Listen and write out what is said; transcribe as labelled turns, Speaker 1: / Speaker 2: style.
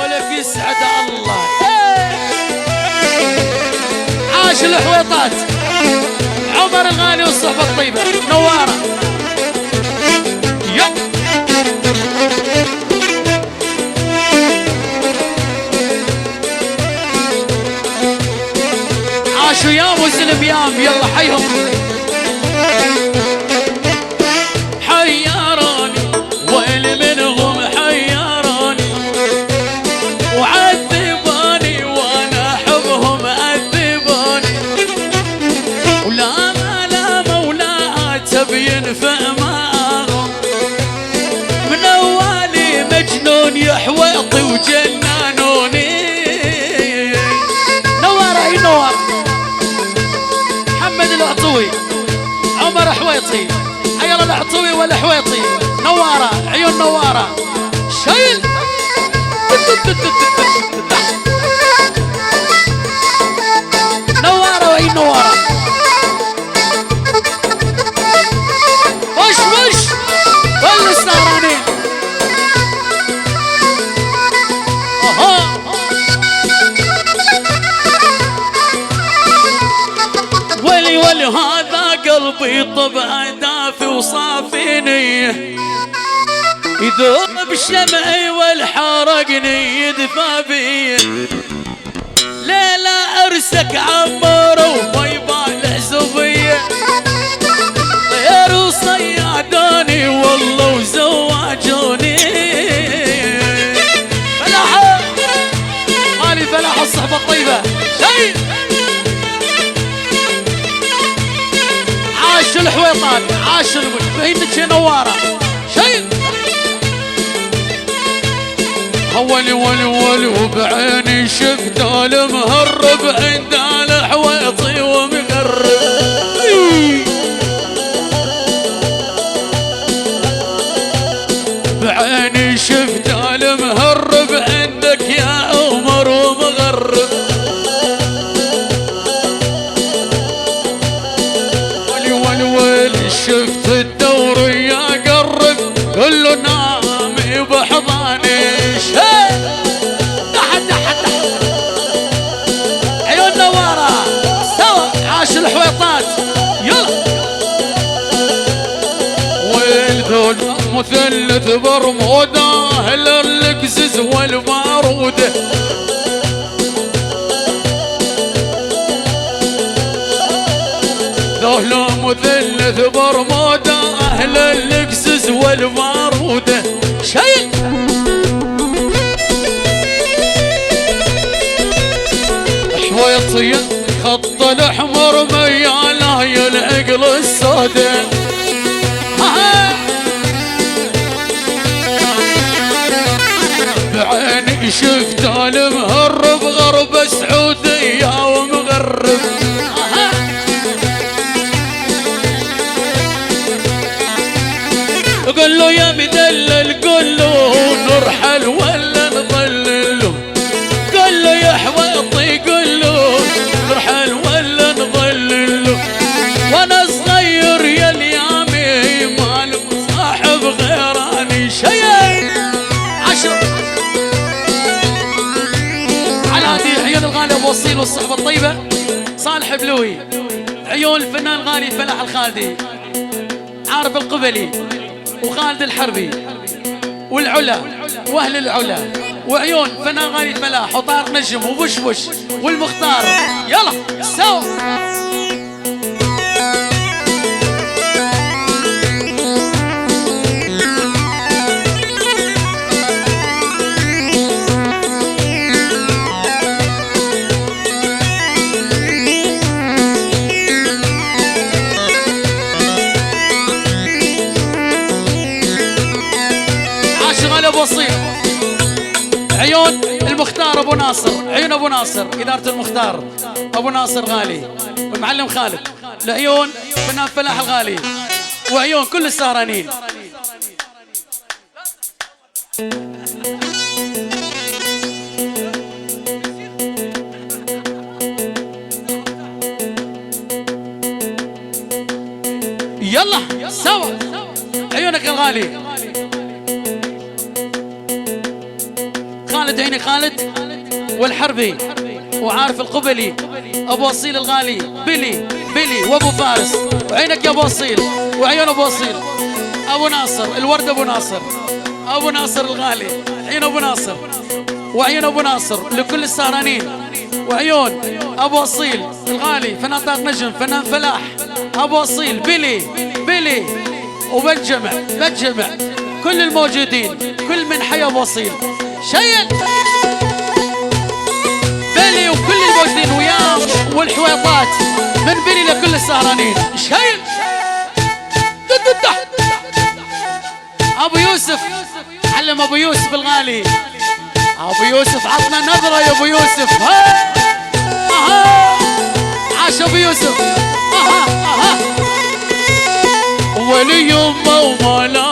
Speaker 1: ولك يسعد الله. عاش الحويطات عمر الغالي والصحبة الطيبة نوارة. عاشوا يام وزلم يام. يلا حيهم. حيراني ويل منهم حيراني وعذباني وانا احبهم عذباني ولا ما لا مولا تبين فماهم من اولي مجنون يحوطي وجنانوني. نوار اي نوار. محمد العطوي عمر حويطي حيلا العطوي والحويطي نوارة عيون نوارة شيل. نوارة وأي نوارة. وش ولا السهرانين. ولي هذا قلبي طبعا دافي وصافيني يذوب شمعي والحرقني يدفى بي ليلة ارسك عمر وما يبالع زبية غير وصيادوني والله وزواجوني. فلاحة مالي فلاحة الصحبة الطيبة شيء. عاش الحويطات عاش بهينك نوارة شيء. ولي وبعيني شفت المهرب عند الحويطي ومقرب بعيني شفت المهرب عندك يا عمر ومغرب. ولي شفت الدوري قرب كله نامي بحضاني عيون نوارة سوا. عاش الحويطات يلا. والذول مثلث برموده اهل القزز والباروده ذولا مثلث برموده اهل القزز والباروده شيء. حويطي خط الاحمر مياله يا العقل السوده بعيني شفت المهرب غرب سعوديه ومغرب قل له يا مدلل قل له نرحل ولا نظلله قل له يا حويطي قل له نرحل ولا نظلله وانا صغير يا اليامي ما صاحب غيراني شيء. عشر على هذه عيون الغالي ابو وصيل والصحبه الطيبه صالح بلوي عيون الفنان غالي فلاح الخالدي عارف القبلي وخالد الحربي والعلا واهل العلا وعيون فنان غالي فلاح وطارق نجم وبشبش والمختار. يلا سوا. بسيط عيون المختار ابو ناصر عيون ابو ناصر اداره المختار ابو ناصر غالي والمعلم خالد لعيون فنان فلاح الغالي وعيون كل السهرانين. يلا سوا عيونك الغالي خالد عيني خالد والحربي، وعارف القبلي ابو اصيل الغالي بيلي وابو فارس، وعينك يا ابو اصيل وعيون ابو اصيل، ابو ناصر الورد، ابو ناصر الغالي، عيون ابو ناصر وعيون ابو ناصر لكل السهرانين، وعيون ابو اصيل الغالي فنان طارق نجم، فنان فلاح، ابو اصيل بيلي وبتجمع كل الموجودين، كل من حي ابو اصيل شيل بيلي وكل الموجودين وياه والحويطات من بيلي لكل السهرانين شيل. ابو يوسف علم ابو يوسف الغالي، ابو يوسف عطنا نظره يا ابو يوسف، ها عاش ابو يوسف، ولي يمه وملا